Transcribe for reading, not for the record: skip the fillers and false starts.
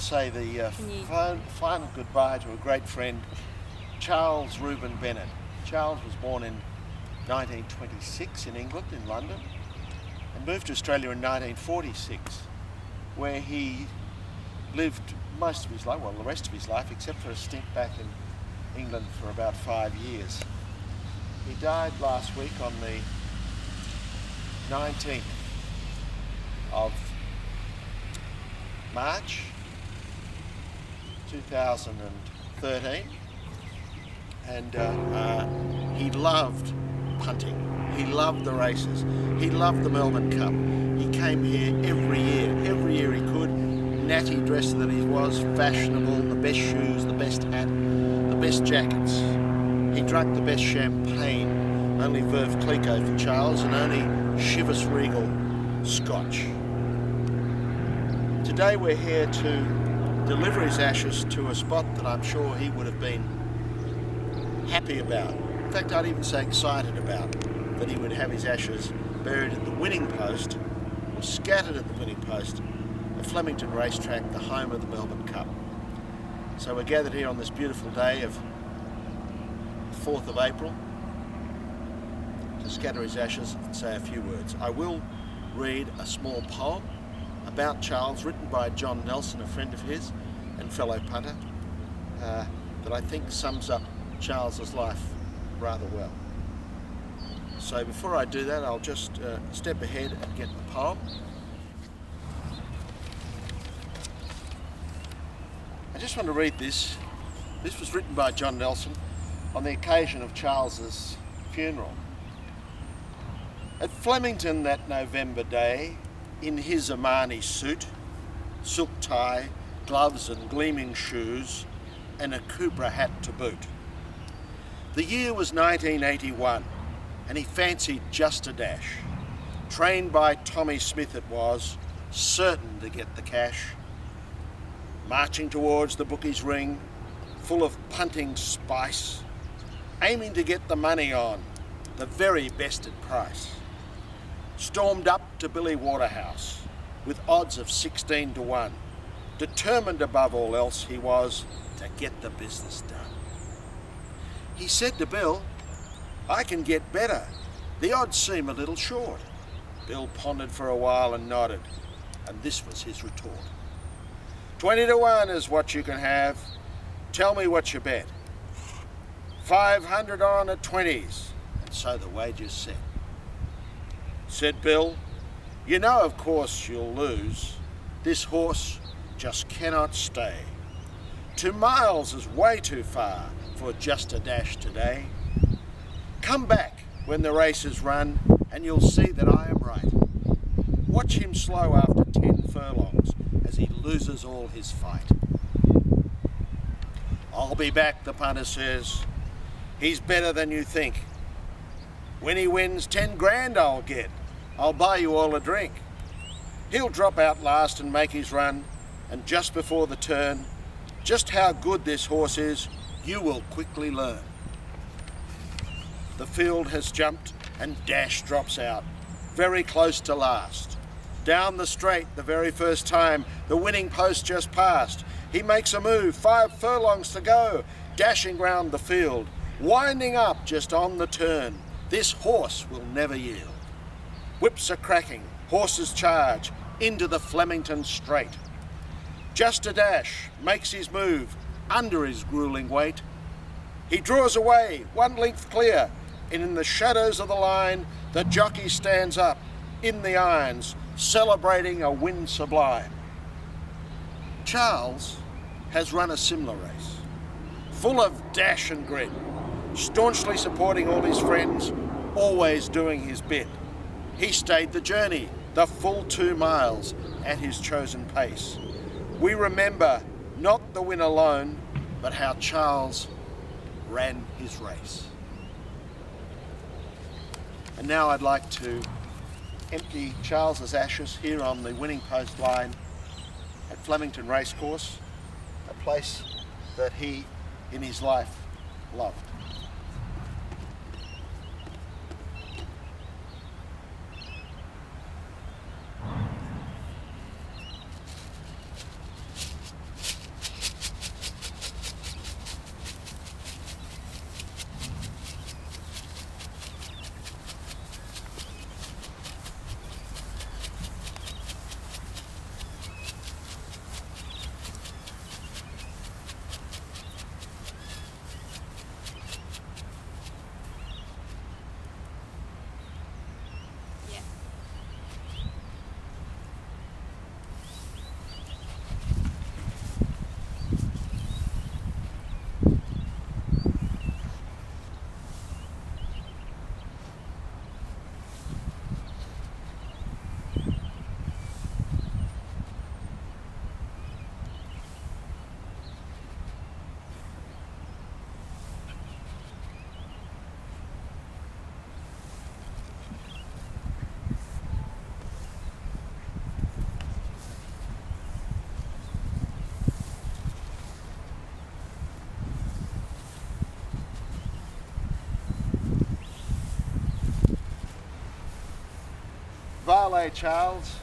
say the final goodbye to a great friend, Charles Reuben Bennett. Charles was born in 1926 in England, in London, and moved to Australia in 1946, where he lived most of his life, well, the rest of his life, except for a stint back in England for about 5 years. He died last week on the 19th of March 2013, and he loved punting, he loved the races, he loved the Melbourne Cup. He came here every year he could, natty dressed that he was, fashionable, the best shoes, the best hat, the best jackets. He drank the best champagne, only Veuve Clicquot for Charles, and only Chivas Regal Scotch. Today we're here to deliver his ashes to a spot that I'm sure he would have been happy about. In fact, I'd even say excited about, that he would have his ashes buried at the winning post, or scattered at the winning post, at Flemington Racetrack, the home of the Melbourne Cup. So we're gathered here on this beautiful day of 4th of April to scatter his ashes and say a few words. I will read a small poem about Charles, written by John Nelson, a friend of his and fellow punter, that I think sums up Charles's life rather well. So before I do that, I'll just step ahead and get the poem. I just want to read this. This was written by John Nelson on the occasion of Charles's funeral. At Flemington that November day, in his Armani suit, silk tie, gloves and gleaming shoes, and a Cupra hat to boot. The year was 1981, and he fancied just a dash. Trained by Tommy Smith it was, certain to get the cash. Marching towards the bookie's ring, full of punting spice, aiming to get the money on, the very best at price. Stormed up to Billy Waterhouse with odds of 16 to 1. Determined above all else he was to get the business done. He said to Bill, I can get better. The odds seem a little short. Bill pondered for a while and nodded, and this was his retort. 20 to 1 is what you can have. Tell me what you bet. 500 on at 20s, and so the wager's set. Said Bill, you know of course you'll lose. This horse just cannot stay. 2 miles is way too far for just a dash today. Come back when the race is run and you'll see that I am right. Watch him slow after 10 furlongs as he loses all his fight. I'll be back, the punter says. He's better than you think. When he wins, 10 grand I'll get. I'll buy you all a drink. He'll drop out last and make his run, and just before the turn, just how good this horse is, you will quickly learn. The field has jumped and Dash drops out, very close to last. Down the straight the very first time, the winning post just passed. He makes a move, 5 furlongs to go, dashing round the field, winding up just on the turn. This horse will never yield. Whips are cracking, horses charge into the Flemington straight. Just a dash makes his move under his grueling weight. He draws away 1 length clear, and in the shadows of the line, the jockey stands up in the irons, celebrating a win sublime. Charles has run a similar race, full of dash and grit, staunchly supporting all his friends, always doing his bit. He stayed the journey, the full 2 miles, at his chosen pace. We remember not the win alone, but how Charles ran his race. And now I'd like to empty Charles's ashes here on the winning post line at Flemington Racecourse, a place that he, in his life, loved. Vale Charles,